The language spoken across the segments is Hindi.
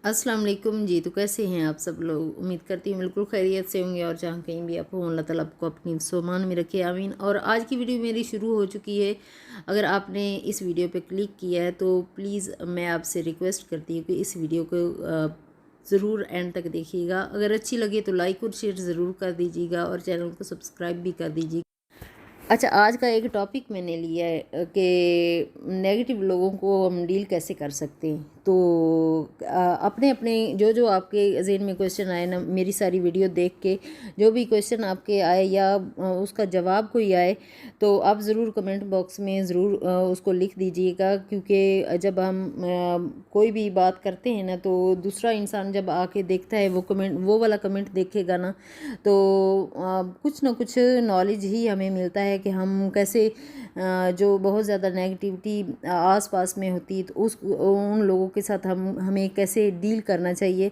अस्सलाम वालेकुम जी। तो कैसे हैं आप सब लोग? उम्मीद करती हूँ बिल्कुल खैरियत से होंगे और जहाँ कहीं भी आप हो अल्लाह ताला आपको अपनी सोमान में रखे, आमीन। और आज की वीडियो मेरी शुरू हो चुकी है। अगर आपने इस वीडियो पे क्लिक किया है तो प्लीज़ मैं आपसे रिक्वेस्ट करती हूँ कि इस वीडियो को ज़रूर एंड तक देखिएगा। अगर अच्छी लगे तो लाइक और शेयर ज़रूर कर दीजिएगा और चैनल को सब्सक्राइब भी कर दीजिए। अच्छा, आज का एक टॉपिक मैंने लिया है कि नेगेटिव लोगों को हम डील कैसे कर सकते हैं। तो अपने अपने जो जो आपके ज़हन में क्वेश्चन आए ना, मेरी सारी वीडियो देख के जो भी क्वेश्चन आपके आए या उसका जवाब कोई आए तो आप ज़रूर कमेंट बॉक्स में ज़रूर उसको लिख दीजिएगा। क्योंकि जब हम कोई भी बात करते हैं ना तो दूसरा इंसान जब आके देखता है वो वाला कमेंट देखेगा ना तो कुछ ना कुछ नॉलेज ही हमें मिलता है कि हम कैसे जो बहुत ज़्यादा नेगेटिविटी आसपास में होती है तो उन लोगों के साथ हमें कैसे डील करना चाहिए।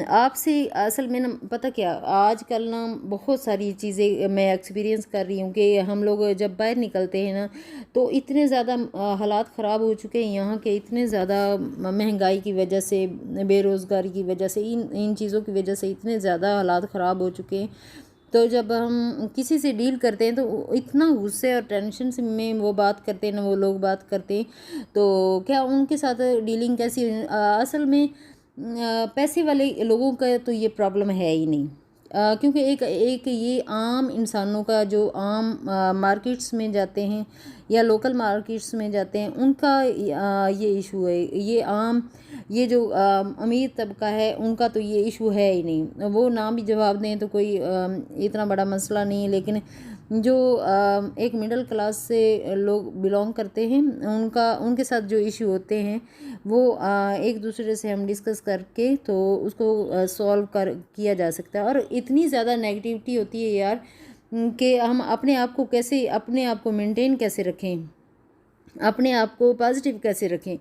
आपसे असल में ना पता क्या, आजकल ना बहुत सारी चीज़ें मैं एक्सपीरियंस कर रही हूँ कि हम लोग जब बाहर निकलते हैं ना तो इतने ज़्यादा हालात ख़राब हो चुके हैं यहाँ के, इतने ज़्यादा महंगाई की वजह से, बेरोज़गारी की वजह से, इन इन चीज़ों की वजह से इतने ज़्यादा हालात ख़राब हो चुके हैं। तो जब हम किसी से डील करते हैं तो इतना गुस्से और टेंशन से में वो बात करते हैं ना, वो लोग बात करते हैं तो क्या उनके साथ डीलिंग कैसी असल में पैसे वाले लोगों का तो ये प्रॉब्लम है ही नहीं। क्योंकि एक एक ये आम इंसानों का जो आम मार्केट्स में जाते हैं या लोकल मार्केट्स में जाते हैं उनका ये इशू है। ये आम ये जो अमीर तबका है उनका तो ये इशू है ही नहीं। वो ना भी जवाब दें तो कोई इतना बड़ा मसला नहीं है। लेकिन जो एक मिडिल क्लास से लोग बिलोंग करते हैं उनके साथ जो इशू होते हैं वो एक दूसरे से हम डिस्कस करके तो उसको सॉल्व कर किया जा सकता है। और इतनी ज़्यादा नेगेटिविटी होती है यार कि हम अपने आप को मेंटेन कैसे रखें, अपने आप को पॉजिटिव कैसे रखें।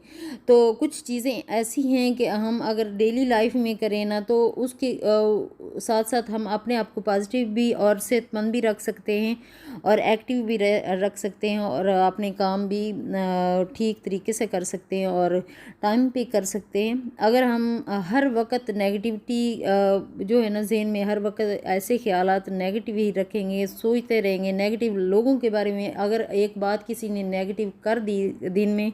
तो कुछ चीज़ें ऐसी हैं कि हम अगर डेली लाइफ में करें ना तो उसके साथ साथ हम अपने आप को पॉजिटिव भी और सेहतमंद भी रख सकते हैं और एक्टिव भी रख सकते हैं और अपने काम भी ठीक तरीके से कर सकते हैं और टाइम पे कर सकते हैं। अगर हम हर वक्त नेगेटिविटी जो है ना ज़हन में हर वक्त ऐसे ख्यालात नेगेटिव ही रखेंगे, सोचते रहेंगे नेगेटिव लोगों के बारे में, अगर एक बात किसी ने नेगेटिव कर दी दिन में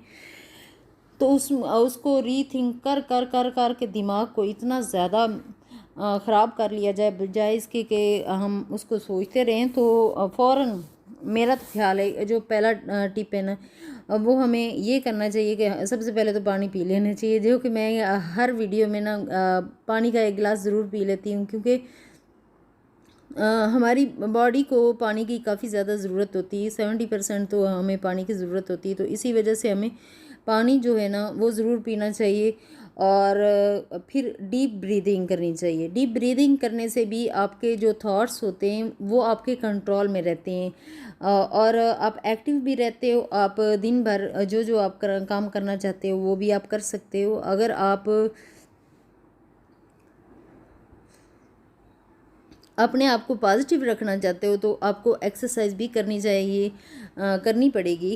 तो उसको रीथिंक कर कर कर कर के दिमाग को इतना ज़्यादा ख़राब कर लिया जाए बजाय इसके कि हम उसको सोचते रहें। तो फ़ौरन मेरा तो ख्याल है जो पहला टिप है ना वो हमें ये करना चाहिए कि सबसे पहले तो पानी पी लेना चाहिए। जो कि मैं हर वीडियो में ना पानी का एक गिलास ज़रूर पी लेती हूँ क्योंकि हमारी बॉडी को पानी की काफ़ी ज़्यादा ज़रूरत होती है। 70% तो हमें पानी की ज़रूरत होती है। तो इसी वजह से हमें पानी जो है ना वो ज़रूर पीना चाहिए। और फिर डीप ब्रीदिंग करनी चाहिए। डीप ब्रीदिंग करने से भी आपके जो थॉट्स होते हैं वो आपके कंट्रोल में रहते हैं और आप एक्टिव भी रहते हो। आप दिन भर जो जो आप काम करना चाहते हो वो भी आप कर सकते हो। अगर आप अपने आप को पॉजिटिव रखना चाहते हो तो आपको एक्सरसाइज भी करनी चाहिए, करनी पड़ेगी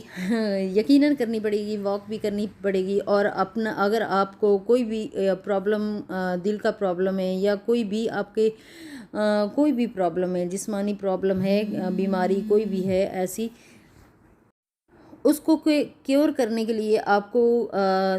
यकीनन करनी पड़ेगी, वॉक भी करनी पड़ेगी। और अपना अगर आपको कोई भी प्रॉब्लम, दिल का प्रॉब्लम है या कोई भी आपके कोई भी प्रॉब्लम है, जिस्मानी प्रॉब्लम है, बीमारी कोई भी है ऐसी, उसको क्योर करने के लिए आपको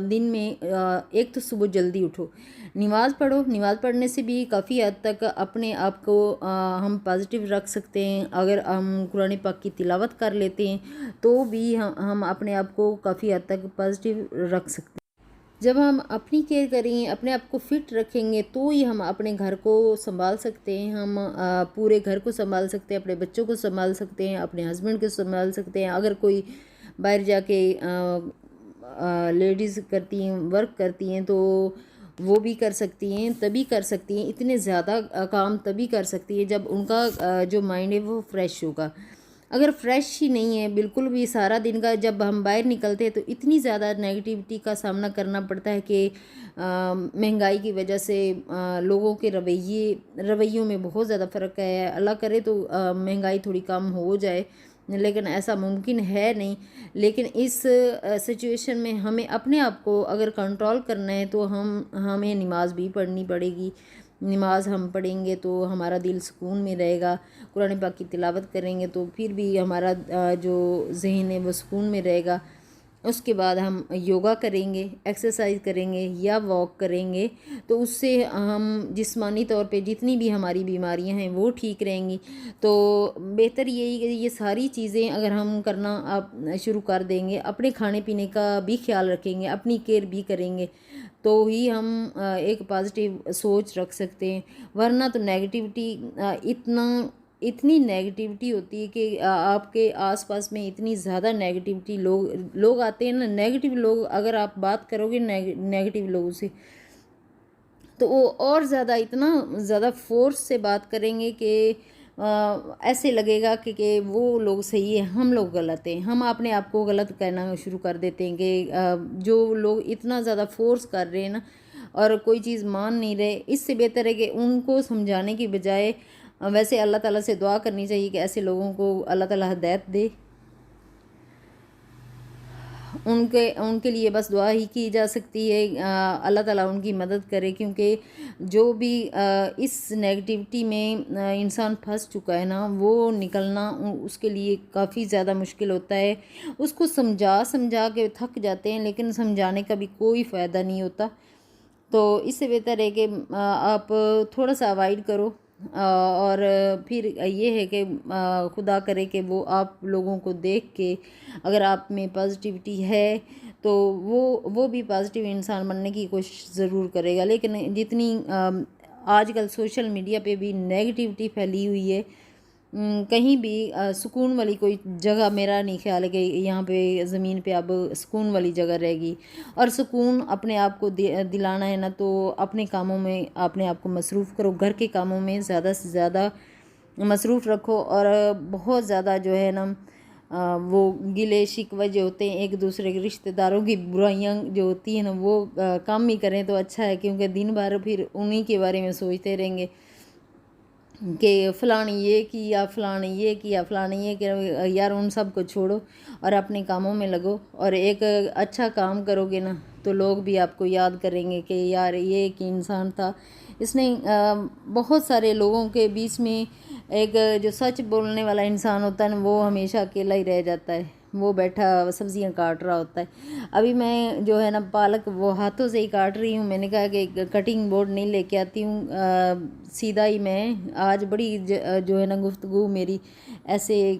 दिन में एक तो सुबह जल्दी उठो, नमाज़ पढ़ो। नमाज़ पढ़ने से भी काफ़ी हद तक अपने आप को हम पॉजिटिव रख सकते हैं। अगर हम कुरान पाक की तिलावत कर लेते हैं तो भी हम अपने आप को काफ़ी हद तक पॉजिटिव रख सकते हैं। जब हम अपनी केयर करेंगे, अपने आप को फिट रखेंगे तो ही हम अपने घर को संभाल सकते हैं। हम पूरे घर को संभाल सकते हैं, अपने बच्चों को संभाल सकते हैं, अपने हस्बैंड को संभाल सकते हैं। अगर कोई बाहर जाके लेडीज़ करती हैं, वर्क करती हैं तो वो भी कर सकती हैं, तभी कर सकती हैं। इतने ज़्यादा काम तभी कर सकती है जब उनका जो माइंड है वो फ्रेश होगा। अगर फ्रेश ही नहीं है बिल्कुल भी सारा दिन का, जब हम बाहर निकलते हैं तो इतनी ज़्यादा नेगेटिविटी का सामना करना पड़ता है कि महंगाई की वजह से लोगों के रवैयों में बहुत ज़्यादा फ़र्क है। अल्लाह करे तो महंगाई थोड़ी कम हो जाए लेकिन ऐसा मुमकिन है नहीं। लेकिन इस सिचुएशन में हमें अपने आप को अगर कंट्रोल करना है तो हमें नमाज़ भी पढ़नी पड़ेगी। नमाज हम पढ़ेंगे तो हमारा दिल सुकून में रहेगा, कुरान पाक की तिलावत करेंगे तो फिर भी हमारा जो ज़हन है वो सुकून में रहेगा। उसके बाद हम योगा करेंगे, एक्सरसाइज करेंगे या वॉक करेंगे, तो उससे हम जिस्मानी तौर पे जितनी भी हमारी बीमारियां हैं वो ठीक रहेंगी। तो बेहतर यही कि ये सारी चीज़ें अगर हम करना आप शुरू कर देंगे, अपने खाने पीने का भी ख्याल रखेंगे, अपनी केयर भी करेंगे, तो ही हम एक पॉजिटिव सोच रख सकते हैं। वरना तो नेगेटिविटी इतनी नेगेटिविटी होती है कि आपके आसपास में इतनी ज़्यादा नेगेटिविटी लोग आते हैं ना। नेगेटिव लोग अगर आप बात करोगे नेगेटिव लोगों से, तो वो और ज़्यादा इतना ज़्यादा फोर्स से बात करेंगे कि ऐसे लगेगा कि वो लोग सही है, हम लोग गलत हैं। हम अपने आप को गलत कहना शुरू कर देते हैं कि जो लोग इतना ज़्यादा फोर्स कर रहे हैं ना और कोई चीज़ मान नहीं रहे, इससे बेहतर है कि उनको समझाने की बजाय वैसे अल्लाह ताला से दुआ करनी चाहिए कि ऐसे लोगों को अल्लाह ताला हिदायत दे। उनके लिए बस दुआ ही की जा सकती है, अल्लाह ताला उनकी मदद करे। क्योंकि जो भी इस नेगेटिविटी में इंसान फंस चुका है ना, वो निकलना उसके लिए काफ़ी ज़्यादा मुश्किल होता है। उसको समझा के थक जाते हैं, लेकिन समझाने का भी कोई फ़ायदा नहीं होता। तो इससे बेहतर है कि आप थोड़ा सा अवॉइड करो। और फिर ये है कि खुदा करे कि वो आप लोगों को देख के अगर आप में पॉजिटिविटी है तो वो भी पॉजिटिव इंसान बनने की कोशिश ज़रूर करेगा। लेकिन जितनी आजकल सोशल मीडिया पे भी नेगेटिविटी फैली हुई है, कहीं भी सुकून वाली कोई जगह मेरा नहीं ख्याल है कि यहाँ पे ज़मीन पे अब सुकून वाली जगह रहेगी। और सुकून अपने आप को दिलाना है ना, तो अपने कामों में अपने आप को मसरूफ़ करो, घर के कामों में ज़्यादा से ज़्यादा मसरूफ़ रखो। और बहुत ज़्यादा जो है ना वो गिले शिकवे जो होते हैं एक दूसरे के रिश्तेदारों की बुराइयां जो होती हैं ना, वो कम ही करें तो अच्छा है। क्योंकि दिन भर फिर उन्हीं के बारे में सोचते रहेंगे कि फ़लानी ये किया, फ़लानी ये किया, फ़लानी ये किया। यार उन सब को छोड़ो और अपने कामों में लगो, और एक अच्छा काम करोगे ना तो लोग भी आपको याद करेंगे कि यार ये एक इंसान था, इसने बहुत सारे लोगों के बीच में एक जो सच बोलने वाला इंसान होता है ना, वो हमेशा अकेला ही रह जाता है। वो बैठा सब्जियां काट रहा होता है। अभी मैं जो है ना पालक वो हाथों से ही काट रही हूँ। मैंने कहा कि कटिंग बोर्ड नहीं लेके आती हूँ, सीधा ही मैं आज बड़ी जो है ना गुफ्तगू मेरी ऐसे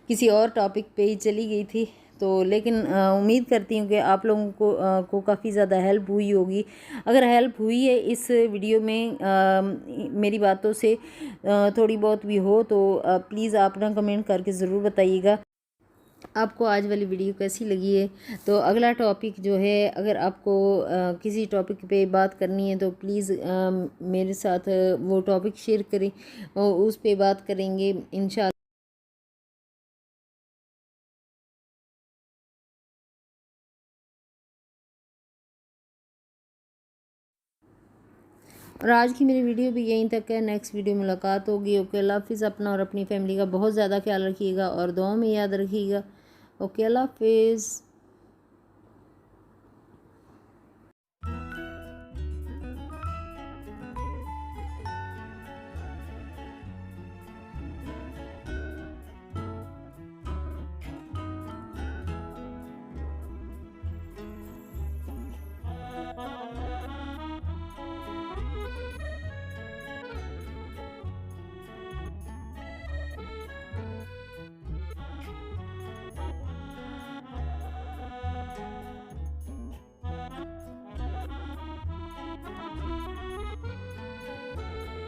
किसी और टॉपिक पे ही चली गई थी। तो लेकिन उम्मीद करती हूँ कि आप लोगों को काफ़ी ज़्यादा हेल्प हुई होगी। अगर हेल्प हुई है इस वीडियो में मेरी बातों से थोड़ी बहुत भी हो तो प्लीज़ आप ना कमेंट करके ज़रूर बताइएगा आपको आज वाली वीडियो कैसी लगी है। तो अगला टॉपिक जो है, अगर आपको किसी टॉपिक पे बात करनी है तो प्लीज़ मेरे साथ वो टॉपिक शेयर करें और उस पे बात करेंगे इंशाल्लाह। और आज की मेरी वीडियो भी यहीं तक है। नेक्स्ट वीडियो मुलाकात होगी। ओके, अल्लाह हाफिज़। अपना और अपनी फैमिली का बहुत ज़्यादा ख्याल रखिएगा और दुआओं में याद रखिएगा। ओके, अल्लाह हाफिज़।